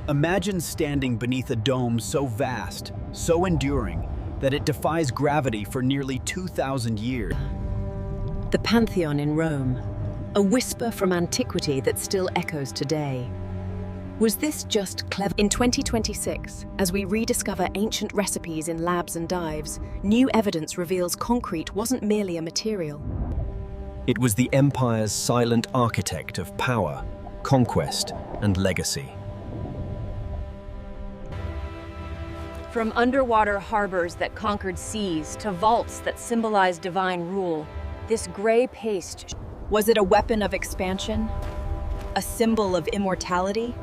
Imagine standing beneath a dome so vast, so enduring, that it defies gravity for nearly 2,000 years. The Pantheon in Rome, a whisper from antiquity that still echoes today. Was this just clever? In 2026, as we rediscover ancient recipes in labs and dives, new evidence reveals concrete wasn't merely a material. It was the empire's silent architect of power, conquest, and legacy. From underwater harbors that conquered seas to vaults that symbolized divine rule, this gray paste, was it a weapon of expansion, a symbol of immortality,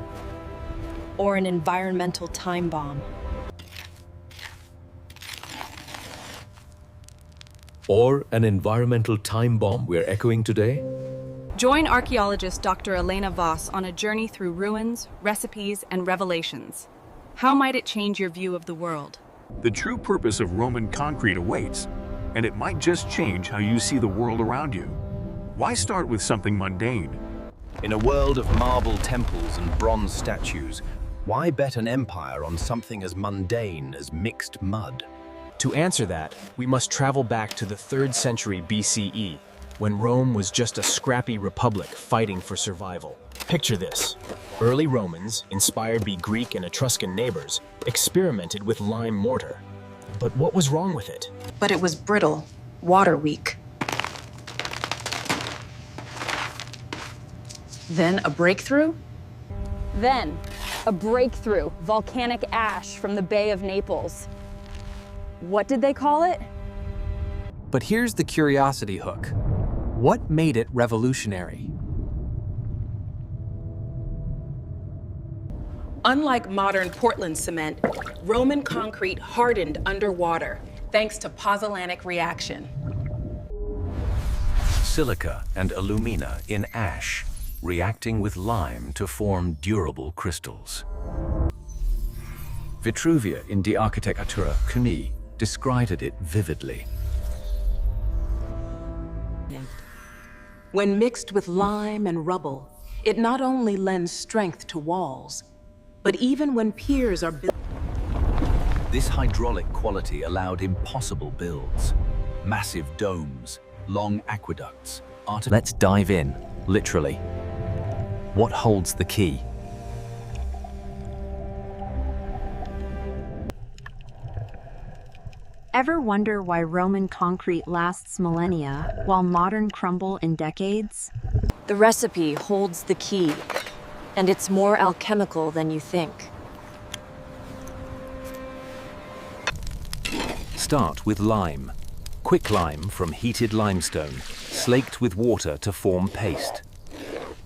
or an environmental time bomb? Or an environmental time bomb we're echoing today? Join archaeologist Dr. Elena Voss on a journey through ruins, recipes, and revelations. How might it change your view of the world? The true purpose of Roman concrete awaits, and it might just change how you see the world around you. Why start with something mundane? In a world of marble temples and bronze statues, why bet an empire on something as mundane as mixed mud? To answer that, we must travel back to the 3rd century BCE, when Rome was just a scrappy republic fighting for survival. Picture this. Early Romans, inspired by Greek and Etruscan neighbors, experimented with lime mortar. But what was wrong with it? But it was brittle, water weak. Then a breakthrough? Then, a breakthrough, volcanic ash from the Bay of Naples. What did they call it? But here's the curiosity hook. What made it revolutionary? Unlike modern Portland cement, Roman concrete hardened underwater thanks to pozzolanic reaction. Silica and alumina in ash, reacting with lime to form durable crystals. Vitruvia in De Architectura Cuni described it vividly. When mixed with lime and rubble, it not only lends strength to walls, but even when piers are built. This hydraulic quality allowed impossible builds. Massive domes, long aqueducts, Let's dive in, literally. What holds the key? Ever wonder why Roman concrete lasts millennia while modern crumble in decades? The recipe holds the key, and it's more alchemical than you think. Start with lime. Quicklime from heated limestone, slaked with water to form paste.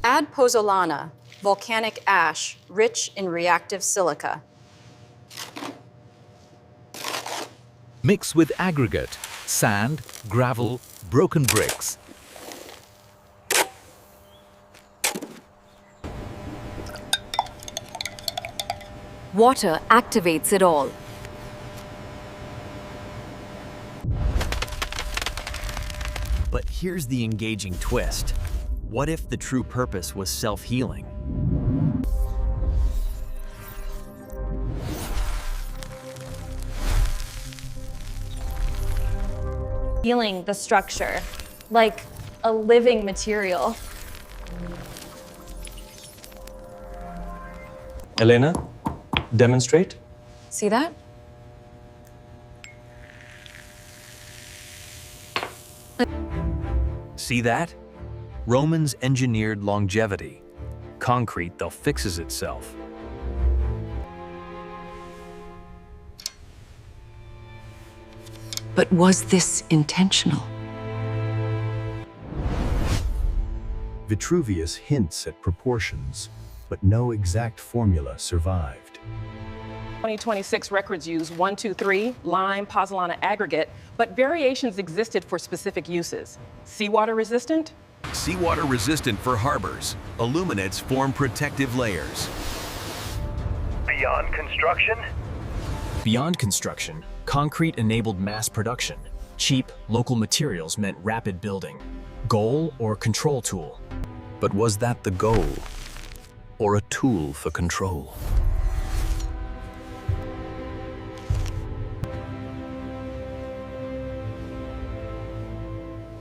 Add pozzolana, volcanic ash rich in reactive silica. Mix with aggregate, sand, gravel, broken bricks. Water activates it all. But here's the engaging twist. What if the true purpose was self-healing? Healing the structure, like a living material. Elena, demonstrate. See that? See that? Romans engineered longevity. Concrete, though, fixes itself. But was this intentional? Vitruvius hints at proportions, but no exact formula survived. 2026 records use 1-2-3 lime pozzolana aggregate, but variations existed for specific uses. Seawater resistant? Seawater resistant for harbors. Aluminates form protective layers. Beyond construction? Beyond construction, concrete enabled mass production. Cheap, local materials meant rapid building. Goal or control tool? But was that the goal? Or a tool for control?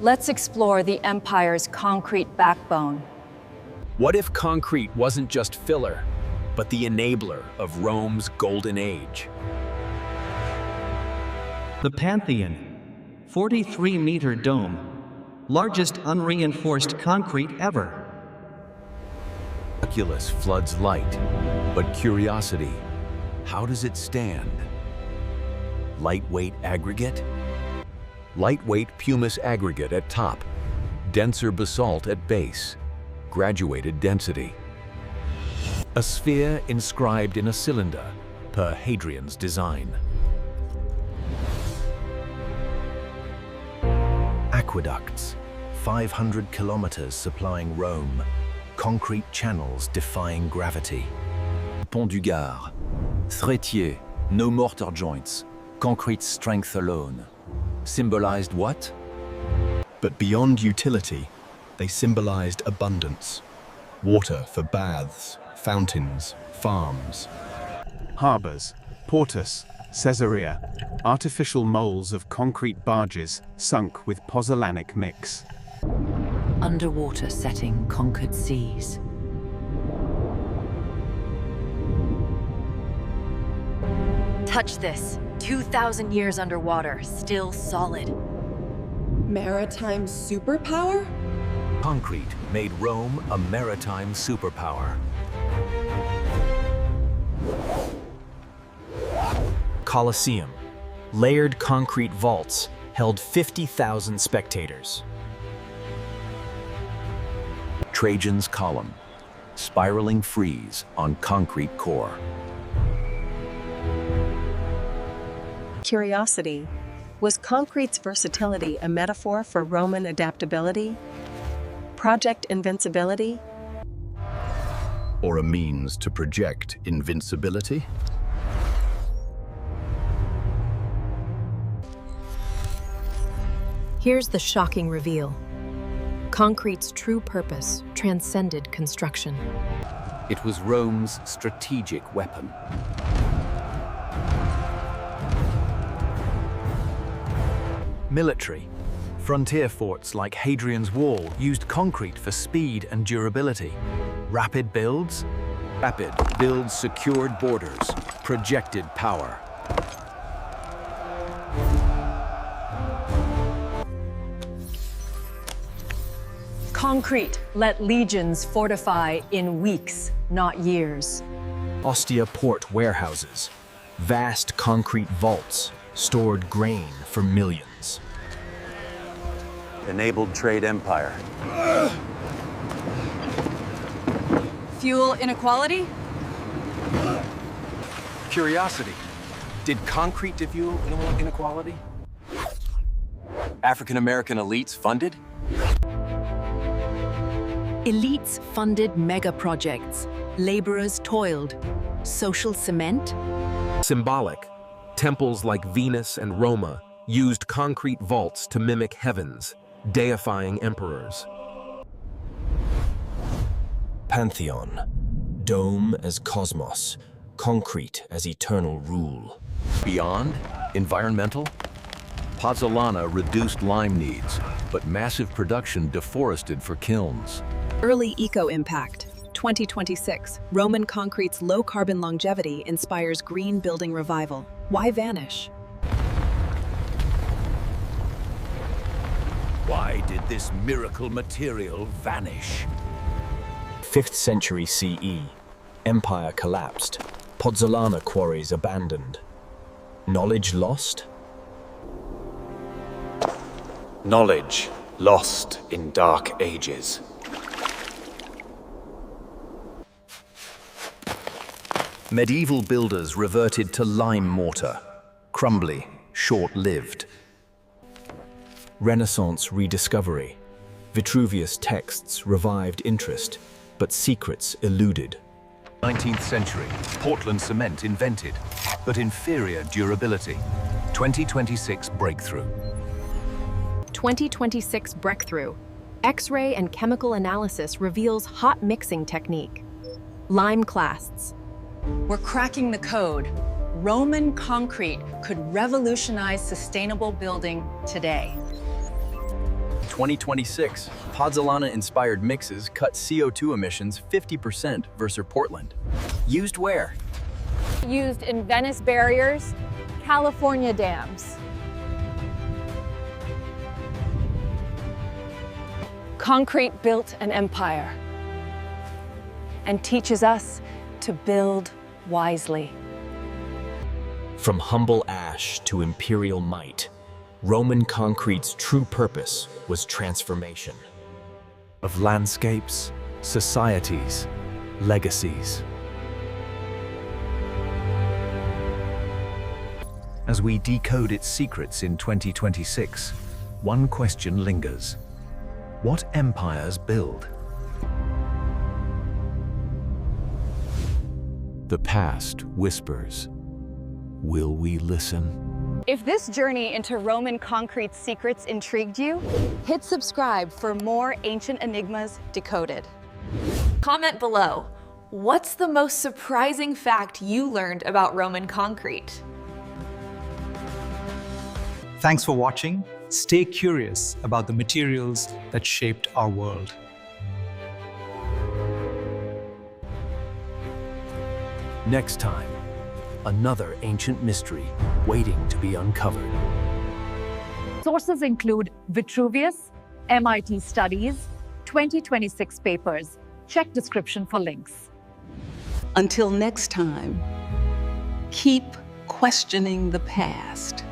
Let's explore the empire's concrete backbone. What if concrete wasn't just filler, but the enabler of Rome's golden age? The Pantheon, 43-meter dome, largest unreinforced concrete ever. Oculus floods light, but curiosity, how does it stand? Lightweight aggregate? Lightweight pumice aggregate at top, denser basalt at base, graduated density. A sphere inscribed in a cylinder, per Hadrian's design. Aqueducts, 500 kilometers supplying Rome, concrete channels defying gravity. Pont du Gard, Trétier, no mortar joints, concrete strength alone. Symbolized what? But beyond utility, they symbolized abundance. Water for baths, fountains, farms. Harbors, Portus, Caesarea, artificial moles of concrete barges sunk with pozzolanic mix. Underwater setting conquered seas. Touch this. 2,000 years underwater, still solid. Maritime superpower? Concrete made Rome a maritime superpower. Colosseum, layered concrete vaults, held 50,000 spectators. Trajan's column, spiraling frieze on concrete core. Curiosity. Was concrete's versatility a metaphor for Roman adaptability? Project invincibility? Or a means to project invincibility? Here's the shocking reveal. Concrete's true purpose transcended construction. It was Rome's strategic weapon. Military. Frontier forts like Hadrian's Wall used concrete for speed and durability. Rapid builds? Rapid builds secured borders, projected power. Concrete let legions fortify in weeks, not years. Ostia port warehouses, vast concrete vaults, stored grain for millions. Enabled trade empire. Fuel inequality? Curiosity. Did concrete defuel inequality? African-American elites funded? Elites funded mega projects. Laborers toiled. Social cement? Symbolic. Temples like Venus and Roma used concrete vaults to mimic heavens, deifying emperors. Pantheon, dome as cosmos, concrete as eternal rule. Beyond, environmental? Pozzolana reduced lime needs, but massive production deforested for kilns. Early eco-impact. 2026, Roman concrete's low-carbon longevity inspires green building revival. Why vanish? Why did this miracle material vanish? 5th century CE, empire collapsed, pozzolana quarries abandoned. Knowledge lost? Knowledge lost in dark ages. Medieval builders reverted to lime mortar, crumbly, short-lived. Renaissance rediscovery. Vitruvius texts revived interest, but secrets eluded. 19th century, Portland cement invented, but inferior durability. 2026 breakthrough. 2026 breakthrough. X-ray and chemical analysis reveals hot mixing technique. Lime clasts. We're cracking the code. Roman concrete could revolutionize sustainable building today. 2026, pozzolana-inspired mixes cut CO2 emissions 50% versus Portland. Used where? Used in Venice barriers, California dams. Concrete built an empire and teaches us to build wisely. From humble ash to imperial might, Roman concrete's true purpose was transformation. Of landscapes, societies, legacies. As we decode its secrets in 2026, one question lingers. What empires build? The past whispers. Will we listen? If this journey into Roman concrete's secrets intrigued you, hit subscribe for more ancient enigmas decoded. Comment below, what's the most surprising fact you learned about Roman concrete? Thanks for watching. Stay curious about the materials that shaped our world. Next time, another ancient mystery waiting to be uncovered. Sources include Vitruvius, MIT Studies, 2026 papers. Check description for links. Until next time, keep questioning the past.